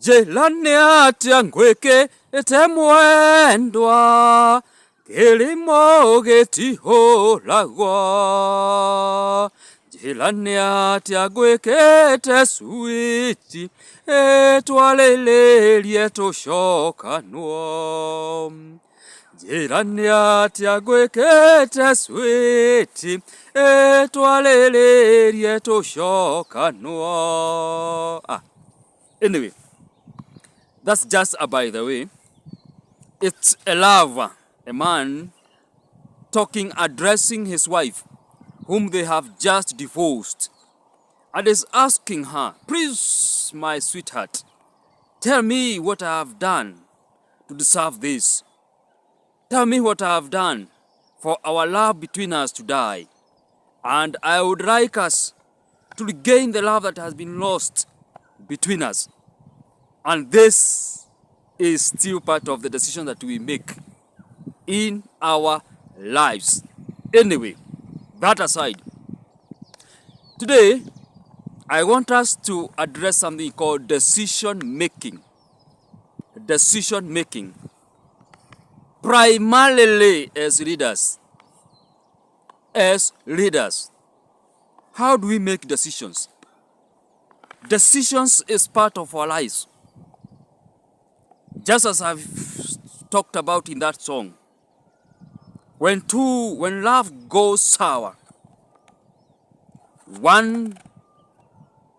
Jelani atya ngweke etemwendwa kelimo getihoragwa. Jelani atya ngweke eteswiti etwalelelie toshokanwa. Jelani atya ngweke eteswiti etwalelelie toshokanwa. Anyway, that's just by the way. It's a lover, a man talking, addressing his wife, whom they have just divorced, and is asking her, please, my sweetheart, tell me what I have done to deserve this. Tell me what I have done for our love between us to die. And I would like us to regain the love that has been lost between us. And this is still part of the decision that we make in our lives. Anyway, that aside, today I want us to address something called decision making. Decision making. Primarily as leaders. As leaders. How do we make decisions? Decisions is part of our lives. Just as I've talked about in that song. When love goes sour, one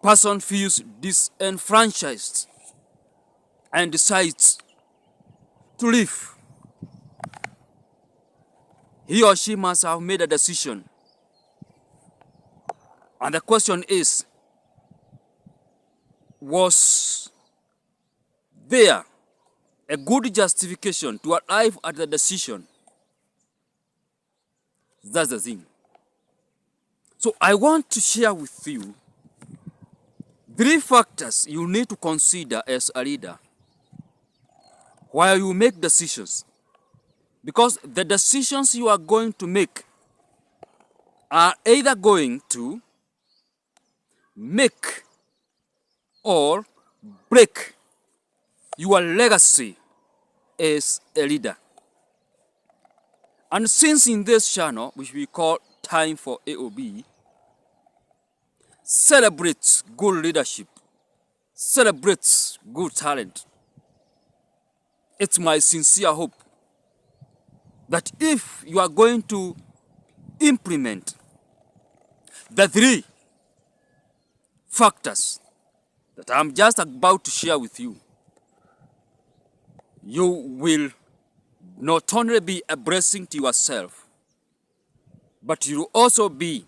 person feels disenfranchised and decides to leave. He or she must have made a decision. And the question is, was there a good justification to arrive at the decision? That's the thing. So I want to share with you 3 factors you need to consider as a leader while you make decisions. Because the decisions you are going to make are either going to make or break your legacy as a leader. And since in this channel, which we call Time for AOB, celebrates good leadership, celebrates good talent, it's my sincere hope that if you are going to implement the 3 factors that I'm just about to share with you, you will not only be a blessing to yourself, but you will also be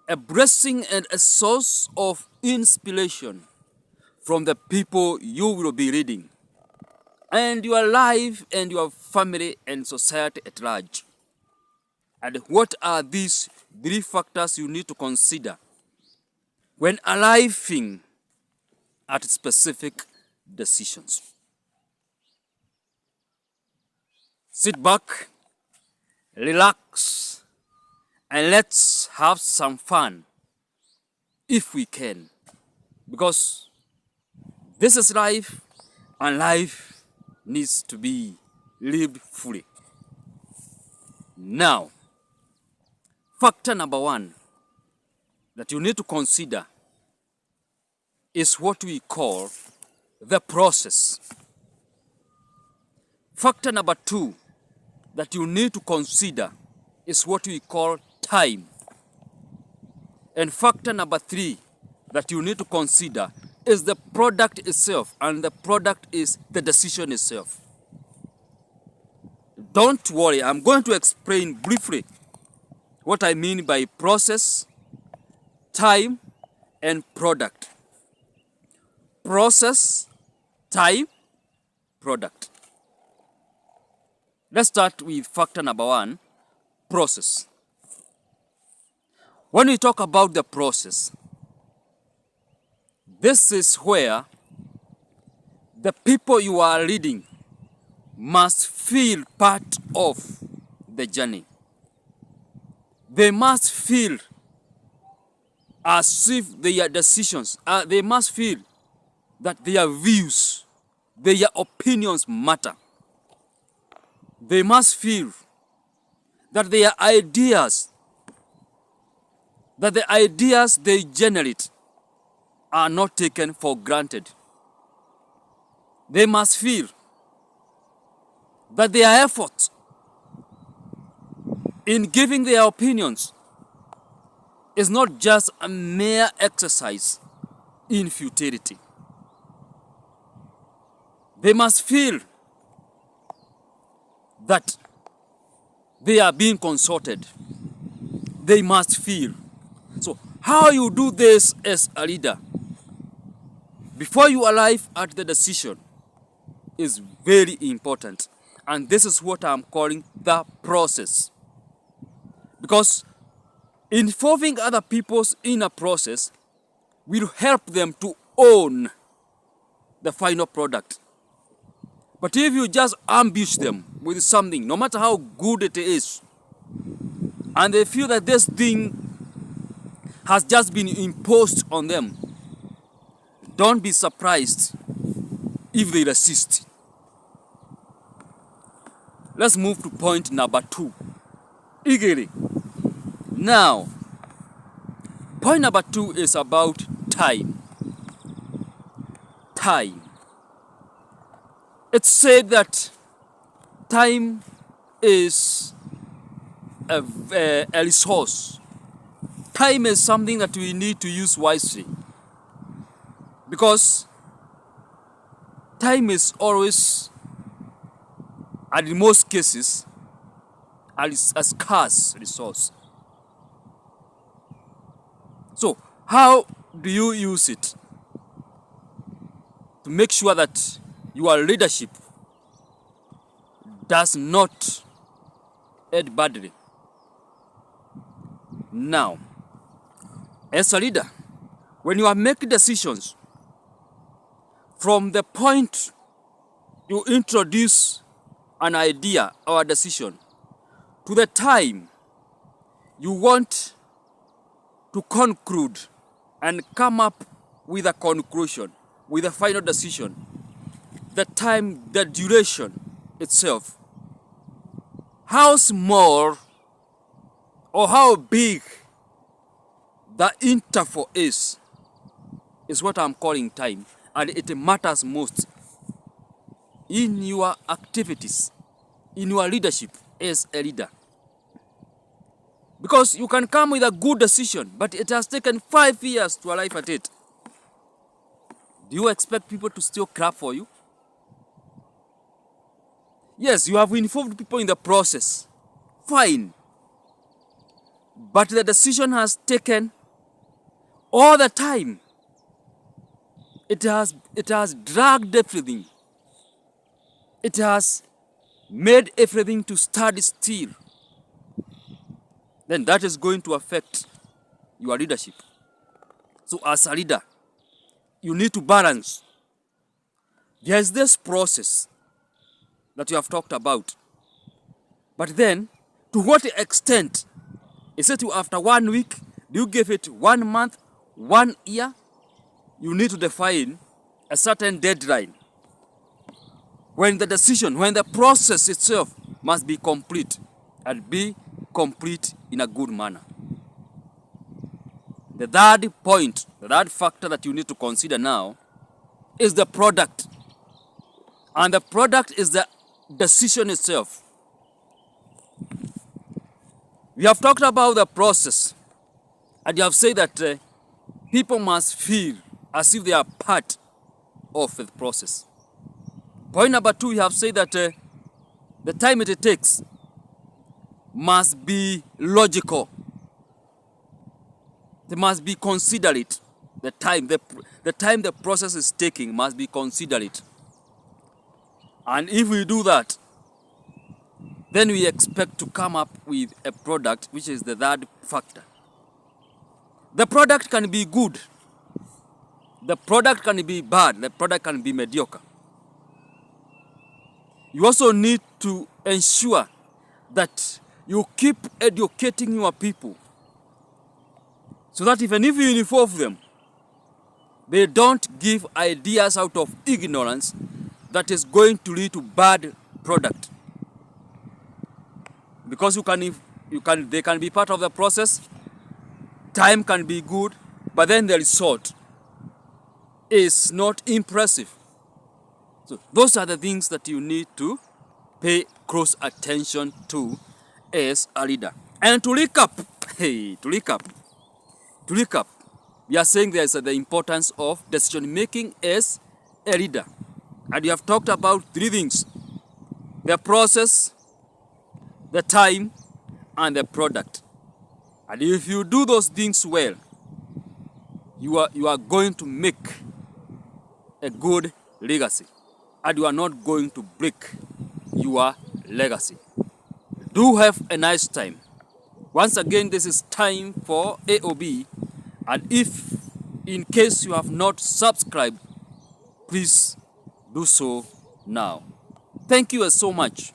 a blessing and a source of inspiration from the people you will be leading, and your life and your family and society at large. And what are these 3 factors you need to consider when arriving at specific decisions? Sit back, relax, and let's have some fun if we can. Because this is life, and life needs to be lived fully. Now, factor number 1 that you need to consider is what we call the process. Factor number 2 that you need to consider is what we call time. And factor number 3 that you need to consider is the product itself, and the product is the decision itself. Don't worry, I'm going to explain briefly what I mean by process, time, and product. Process, time, product. Let's start with factor number 1, process. When we talk about the process, this is where the people you are leading must feel part of the journey. They must feel as if their decisions, they must feel that their views, their opinions matter. They must feel that their ideas, that the ideas they generate are not taken for granted. They must feel that their effort in giving their opinions is not just a mere exercise in futility. They must feel that they are being consulted. They must feel. So how you do this as a leader before you arrive at the decision is very important. And this is what I'm calling the process. Because involving other people in a process will help them to own the final product. But if you just ambush them with something, no matter how good it is, and they feel that this thing has just been imposed on them, don't be surprised if they resist. Let's move to point number 2. Eagerly. Now, point number 2 is about time. Time. It's said that time is a resource. Time is something that we need to use wisely. Because time is always, and in most cases, a scarce resource. So, how do you use it to make sure that your leadership does not end badly? Now, as a leader, when you are making decisions, from the point you introduce an idea or a decision to the time you want to conclude and come up with a conclusion, with a final decision, the time, the duration itself, how small or how big the interval is what I'm calling time, and it matters most in your activities, in your leadership as a leader. Because you can come with a good decision, but it has taken 5 years to arrive at it. Do you expect people to still clap for you? Yes, you have involved people in the process. Fine. But the decision has taken all the time. It has dragged everything. It has made everything to stand still. Then that is going to affect your leadership. So as a leader, you need to balance. There's this process that you have talked about. But then, to what extent? Is it after 1 week? Do you give it 1 month, 1 year? You need to define a certain deadline. When the decision, when the process itself must be complete, and be complete in a good manner. The third point, the third factor that you need to consider now is the product. And the product is the decision itself. We have talked about the process, and you have said that people must feel as if they are part of the process. Point number 2, you have said that the time it takes must be logical. They must be considerate. The time the process is taking must be considerate. And if we do that, then we expect to come up with a product, which is the third factor. The product can be good. The product can be bad. The product can be mediocre. You also need to ensure that you keep educating your people so that even if you involve them, They don't give ideas out of ignorance that is going to lead to bad product. Because they can be part of the process, time can be good, but then the result is not impressive. So those are the things that you need to pay close attention to as a leader. And to recap, we are saying there's the importance of decision making as a leader. And we have talked about three things: the process, the time, and the product. And if you do those things well, you are going to make a good legacy, and you are not going to break your legacy. Do have a nice time. Once again, this is time for AOB, and if in case you have not subscribed, please do so now. Thank you so much.